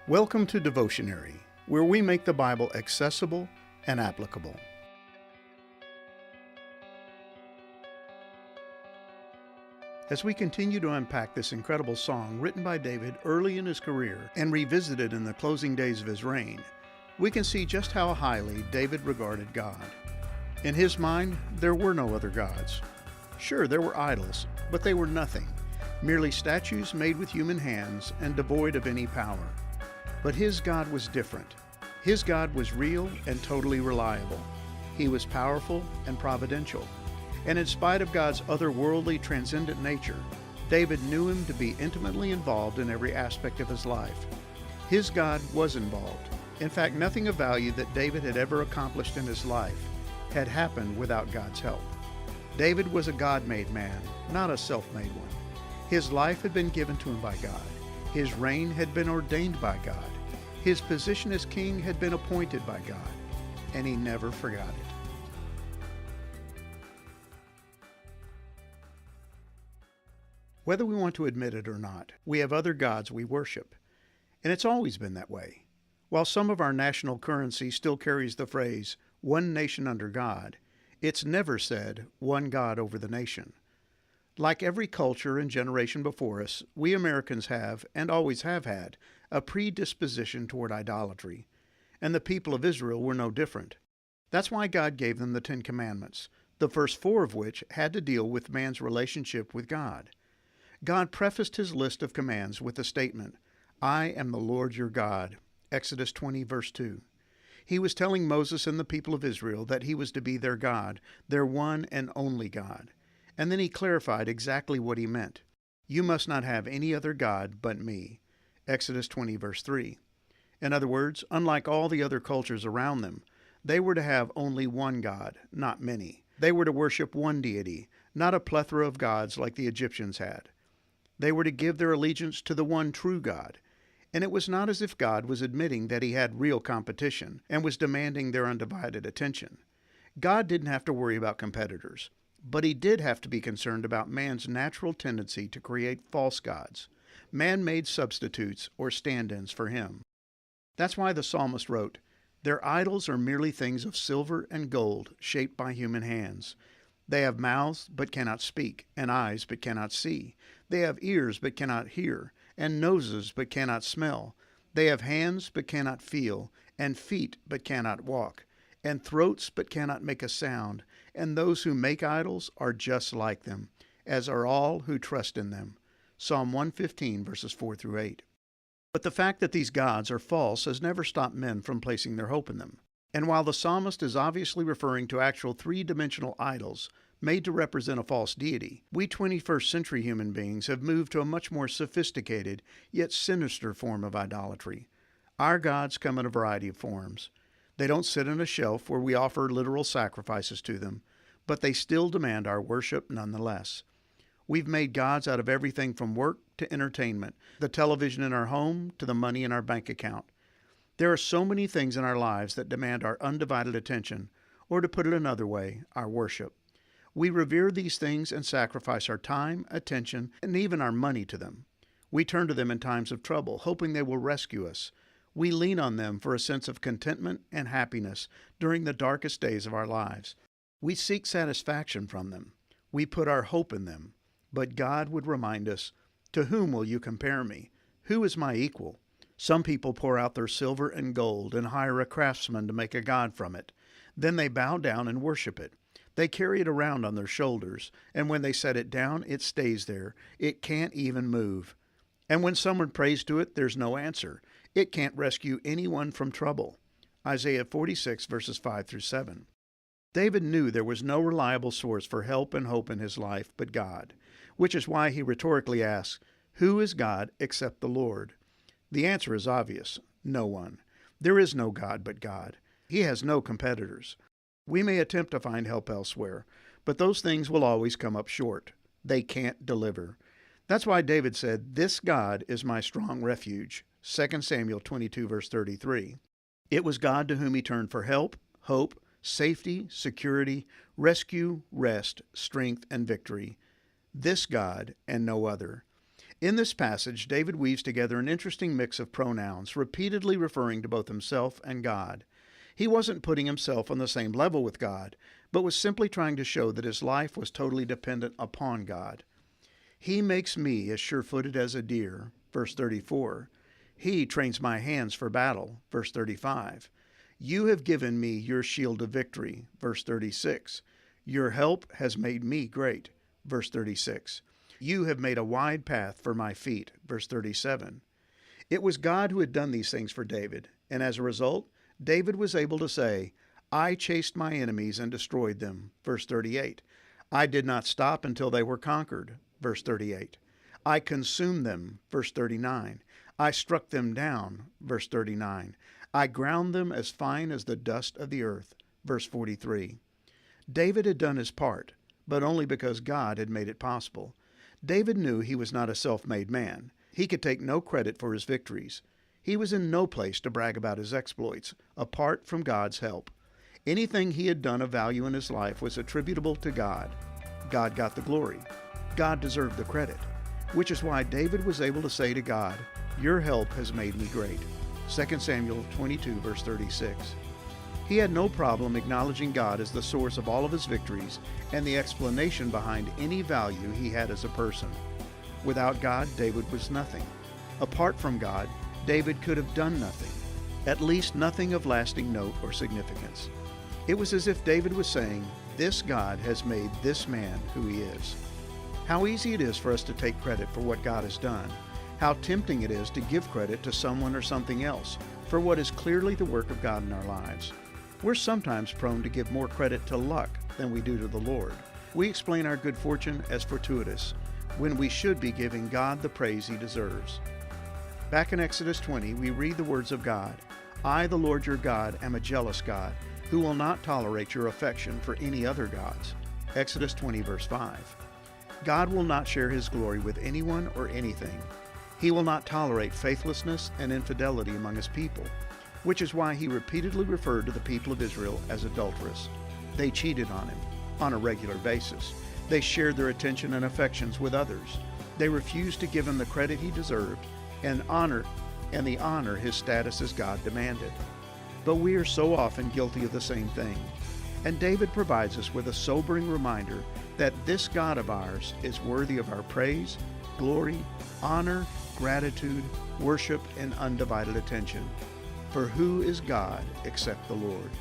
Welcome to Devotionary, where we make the Bible accessible and applicable. As we continue to unpack this incredible song written by David early in his career and revisited in the closing days of his reign, we can see just how highly David regarded God. In his mind, there were no other gods. Sure, there were idols, but they were nothing, merely statues made with human hands and devoid of any power. But his God was different. His God was real and totally reliable. He was powerful and providential. And in spite of God's otherworldly, transcendent nature, David knew him to be intimately involved in every aspect of his life. His God was involved. In fact, nothing of value that David had ever accomplished in his life had happened without God's help. David was a God-made man, not a self-made one. His life had been given to him by God. His reign had been ordained by God. His position as king had been appointed by God, and he never forgot it. Whether we want to admit it or not, we have other gods we worship, and it's always been that way. While some of our national currency still carries the phrase, "one nation under God," it's never said, "one God over the nation." Like every culture and generation before us, we Americans have, and always have had, a predisposition toward idolatry, and the people of Israel were no different. That's why God gave them the Ten Commandments, the first four of which had to deal with man's relationship with God. God prefaced his list of commands with the statement, "I am the Lord your God," Exodus 20, verse 2. He was telling Moses and the people of Israel that he was to be their God, their one and only God. And then he clarified exactly what he meant. "You must not have any other God but me," Exodus 20, verse 3. In other words, unlike all the other cultures around them, they were to have only one God, not many. They were to worship one deity, not a plethora of gods like the Egyptians had. They were to give their allegiance to the one true God. And it was not as if God was admitting that he had real competition and was demanding their undivided attention. God didn't have to worry about competitors. But he did have to be concerned about man's natural tendency to create false gods, man-made substitutes or stand-ins for him. That's why the psalmist wrote, "Their idols are merely things of silver and gold shaped by human hands. They have mouths but cannot speak, and eyes but cannot see. They have ears but cannot hear, and noses but cannot smell. They have hands but cannot feel, and feet but cannot walk, and throats but cannot make a sound. And those who make idols are just like them, as are all who trust in them." Psalm 115, verses 4 through 8. But the fact that these gods are false has never stopped men from placing their hope in them. And while the psalmist is obviously referring to actual three-dimensional idols made to represent a false deity, we 21st century human beings have moved to a much more sophisticated, yet sinister form of idolatry. Our gods come in a variety of forms. They don't sit on a shelf where we offer literal sacrifices to them, but they still demand our worship nonetheless. We've made gods out of everything from work to entertainment, the television in our home to the money in our bank account. There are so many things in our lives that demand our undivided attention, or to put it another way, our worship. We revere these things and sacrifice our time, attention, and even our money to them. We turn to them in times of trouble, hoping they will rescue us. We lean on them for a sense of contentment and happiness during the darkest days of our lives. We seek satisfaction from them. We put our hope in them. But God would remind us, "To whom will you compare me? Who is my equal?" Some people pour out their silver and gold and hire a craftsman to make a god from it. Then they bow down and worship it. They carry it around on their shoulders, and when they set it down, it stays there. It can't even move. And when someone prays to it, there's no answer. It can't rescue anyone from trouble. Isaiah 46, verses 5 through 7. David knew there was no reliable source for help and hope in his life but God, which is why he rhetorically asks, "Who is God except the Lord?" The answer is obvious: no one. There is no God but God. He has no competitors. We may attempt to find help elsewhere, but those things will always come up short. They can't deliver. That's why David said, "This God is my strong refuge." 2 Samuel 22, verse 33. It was God to whom he turned for help, hope, safety, security, rescue, rest, strength, and victory. This God and no other. In this passage, David weaves together an interesting mix of pronouns, repeatedly referring to both himself and God. He wasn't putting himself on the same level with God, but was simply trying to show that his life was totally dependent upon God. He makes me as sure-footed as a deer, verse 34. He trains my hands for battle, verse 35. You have given me your shield of victory, verse 36. Your help has made me great, verse 36. You have made a wide path for my feet, verse 37. It was God who had done these things for David, and as a result, David was able to say, I chased my enemies and destroyed them, verse 38. I did not stop until they were conquered, verse 38. I consumed them, verse 39. I struck them down, verse 39. I ground them as fine as the dust of the earth, verse 43. David had done his part, but only because God had made it possible. David knew he was not a self-made man. He could take no credit for his victories. He was in no place to brag about his exploits, apart from God's help. Anything he had done of value in his life was attributable to God. God got the glory. God deserved the credit, which is why David was able to say to God, Your help has made me great. 2 Samuel 22, verse 36. He had no problem acknowledging God as the source of all of his victories and the explanation behind any value he had as a person. Without God, David was nothing. Apart from God, David could have done nothing, at least nothing of lasting note or significance. It was as if David was saying, This God has made this man who he is. How easy it is for us to take credit for what God has done. How tempting it is to give credit to someone or something else for what is clearly the work of God in our lives. We're sometimes prone to give more credit to luck than we do to the Lord. We explain our good fortune as fortuitous, when we should be giving God the praise He deserves. Back in Exodus 20, we read the words of God, I, the Lord your God, am a jealous God, who will not tolerate your affection for any other gods. Exodus 20, verse 5. God will not share His glory with anyone or anything. He will not tolerate faithlessness and infidelity among His people, which is why He repeatedly referred to the people of Israel as adulterous. They cheated on Him on a regular basis. They shared their attention and affections with others. They refused to give Him the credit He deserved and the honor His status as God demanded. But we are so often guilty of the same thing. And David provides us with a sobering reminder that this God of ours is worthy of our praise, glory, honor, gratitude, worship, and undivided attention. For who is God except the Lord?